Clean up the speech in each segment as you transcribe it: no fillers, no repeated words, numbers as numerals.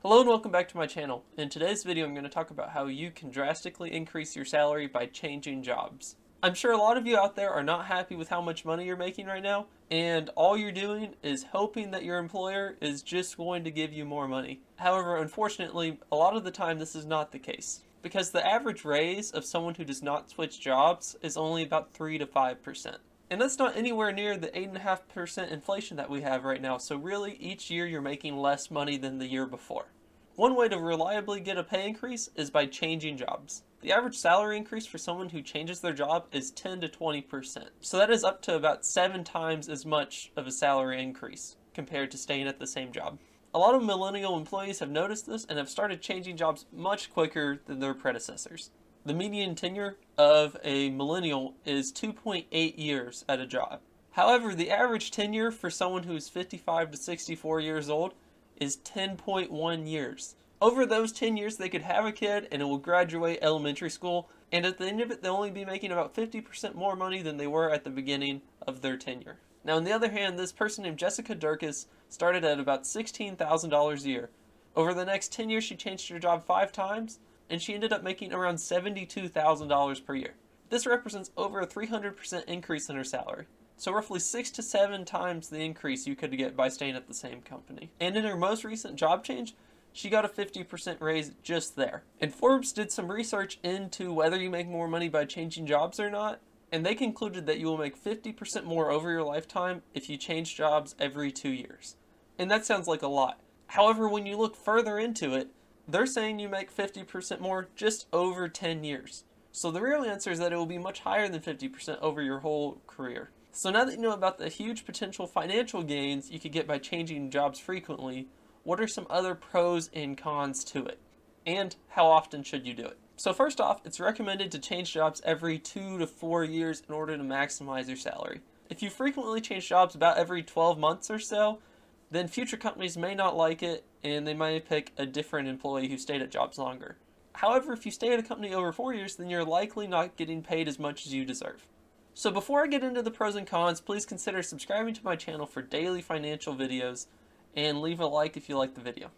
Hello and welcome back to my channel. In today's video I'm going to talk about how you can drastically increase your salary by changing jobs. I'm sure a lot of you out there are not happy with how much money you're making right now, and all you're doing is hoping that your employer is just going to give you more money. However, unfortunately, a lot of the time this is not the case, because the average raise of someone who does not switch jobs is only about 3 to 5%. And that's not anywhere near the 8.5% inflation that we have right now, so really each year you're making less money than the year before. One way to reliably get a pay increase is by changing jobs. The average salary increase for someone who changes their job is 10 to 20%. So that is up to about 7 times as much of a salary increase compared to staying at the same job. A lot of millennial employees have noticed this and have started changing jobs much quicker than their predecessors. The median tenure of a millennial is 2.8 years at a job. However, the average tenure for someone who is 55 to 64 years old is 10.1 years. Over those 10 years, they could have a kid and it will graduate elementary school, and at the end of it, they'll only be making about 50% more money than they were at the beginning of their tenure. Now, on the other hand, this person named Jessica Durkis started at about $16,000 a year. Over the next 10 years, she changed her job 5 times, and she ended up making around $72,000 per year. This represents over a 300% increase in her salary. So roughly 6 to 7 times the increase you could get by staying at the same company. And in her most recent job change, she got a 50% raise just there. And Forbes did some research into whether you make more money by changing jobs or not, and they concluded that you will make 50% more over your lifetime if you change jobs every 2 years. And that sounds like a lot. However, when you look further into it, they're saying you make 50% more just over 10 years. So the real answer is that it will be much higher than 50% over your whole career. So now that you know about the huge potential financial gains you could get by changing jobs frequently, what are some other pros and cons to it? And how often should you do it? So first off, it's recommended to change jobs every 2 to 4 years in order to maximize your salary. If you frequently change jobs about every 12 months or so, then future companies may not like it and they might pick a different employee who stayed at jobs longer. However, if you stay at a company over 4 years, then you're likely not getting paid as much as you deserve. So before I get into the pros and cons, please consider subscribing to my channel for daily financial videos and leave a like if you like the video.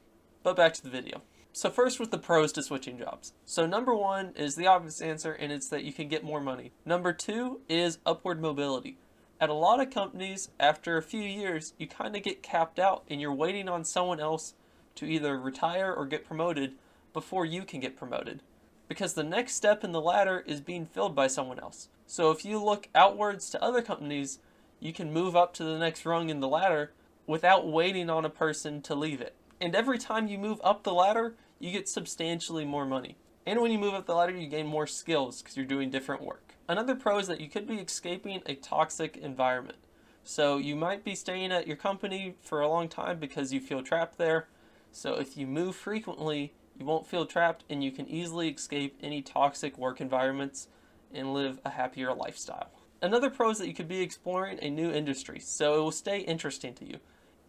But back to the video. So first with the pros to switching jobs. So number 1 is the obvious answer, and it's that you can get more money. Number 2 is upward mobility. At a lot of companies, after a few years, you kind of get capped out and you're waiting on someone else to either retire or get promoted before you can get promoted. Because the next step in the ladder is being filled by someone else. So if you look outwards to other companies, you can move up to the next rung in the ladder without waiting on a person to leave it. And every time you move up the ladder, you get substantially more money. And when you move up the ladder, you gain more skills because you're doing different work. Another pro is that you could be escaping a toxic environment. So you might be staying at your company for a long time because you feel trapped there. So if you move frequently, you won't feel trapped and you can easily escape any toxic work environments and live a happier lifestyle. Another pro is that you could be exploring a new industry, so it will stay interesting to you.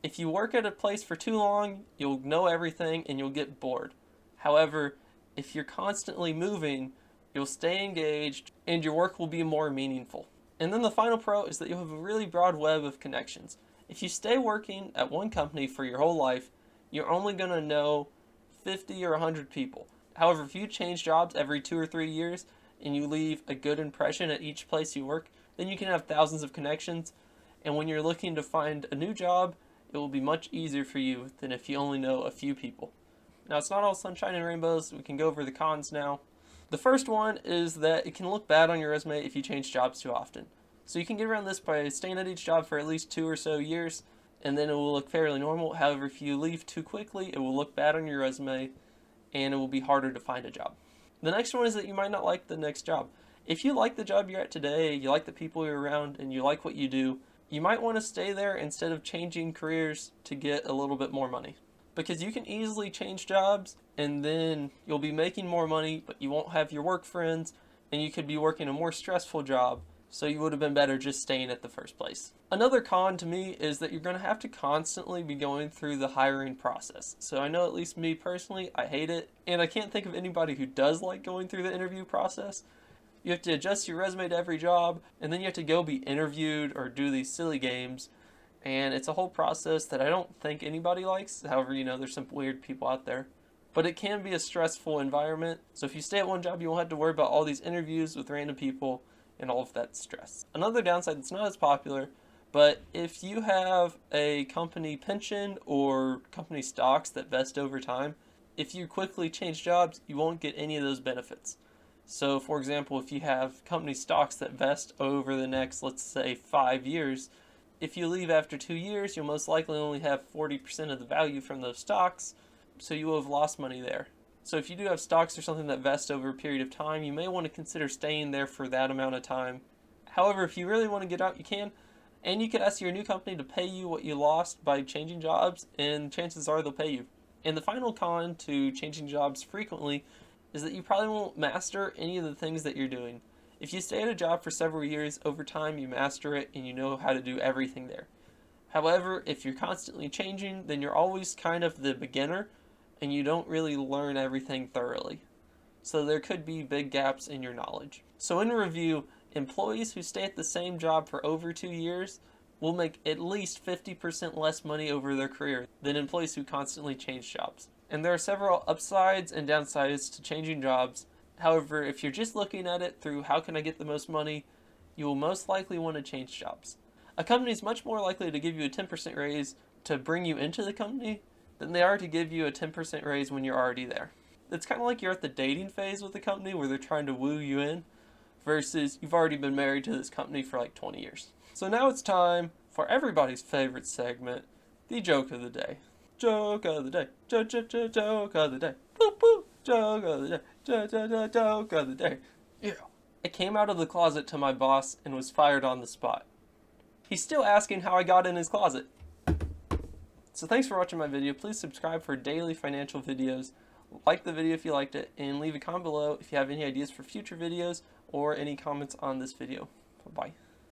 If you work at a place for too long, you'll know everything and you'll get bored. However, if you're constantly moving, you'll stay engaged and your work will be more meaningful. And then the final pro is that you'll have a really broad web of connections. If you stay working at one company for your whole life, you're only going to know 50 or 100 people. However, if you change jobs every 2 or 3 years and you leave a good impression at each place you work, then you can have thousands of connections, and when you're looking to find a new job, it will be much easier for you than if you only know a few people. Now, it's not all sunshine and rainbows. We can go over the cons now. The first one is that it can look bad on your resume if you change jobs too often. So you can get around this by staying at each job for at least 2 or so years, and then it will look fairly normal. However, if you leave too quickly, it will look bad on your resume, and it will be harder to find a job. The next one is that you might not like the next job. If you like the job you're at today, you like the people you're around, and you like what you do, you might want to stay there instead of changing careers to get a little bit more money. Because you can easily change jobs, and then you'll be making more money, but you won't have your work friends, and you could be working a more stressful job, so you would have been better just staying at the first place. Another con to me is that you're going to have to constantly be going through the hiring process. So I know, at least me personally, I hate it, and I can't think of anybody who does like going through the interview process. You have to adjust your resume to every job, and then you have to go be interviewed or do these silly games, And it's a whole process that I don't think anybody likes. However, there's some weird people out there. But it can be a stressful environment. So if you stay at one job, you won't have to worry about all these interviews with random people and all of that stress. Another downside that's not as popular, but if you have a company pension or company stocks that vest over time, if you quickly change jobs, you won't get any of those benefits. So, for example, if you have company stocks that vest over the next, let's say, 5 years, if you leave after 2 years, you'll most likely only have 40% of the value from those stocks, so you will have lost money there. So if you do have stocks or something that vest over a period of time, you may want to consider staying there for that amount of time. However, if you really want to get out, you can, and you could ask your new company to pay you what you lost by changing jobs, and chances are they'll pay you. And the final con to changing jobs frequently is that you probably won't master any of the things that you're doing. If you stay at a job for several years, over time you master it and you know how to do everything there. However, if you're constantly changing, then you're always kind of the beginner and you don't really learn everything thoroughly. So there could be big gaps in your knowledge. So in review, employees who stay at the same job for over 2 years will make at least 50% less money over their career than employees who constantly change jobs. And there are several upsides and downsides to changing jobs. However, if you're just looking at it through how can I get the most money, you will most likely want to change jobs. A company is much more likely to give you a 10% raise to bring you into the company than they are to give you a 10% raise when you're already there. It's kind of like you're at the dating phase with the company where they're trying to woo you in versus you've already been married to this company for like 20 years. So now it's time for everybody's favorite segment, the joke of the day. Joke of the day. Joke of the day. Boop, boop. Joke of the day. Joke of the day. Yeah. I came out of the closet to my boss and was fired on the spot. He's still asking how I got in his closet. So thanks for watching my video. Please subscribe for daily financial videos. Like the video if you liked it, and leave a comment below if you have any ideas for future videos or any comments on this video. Bye-bye.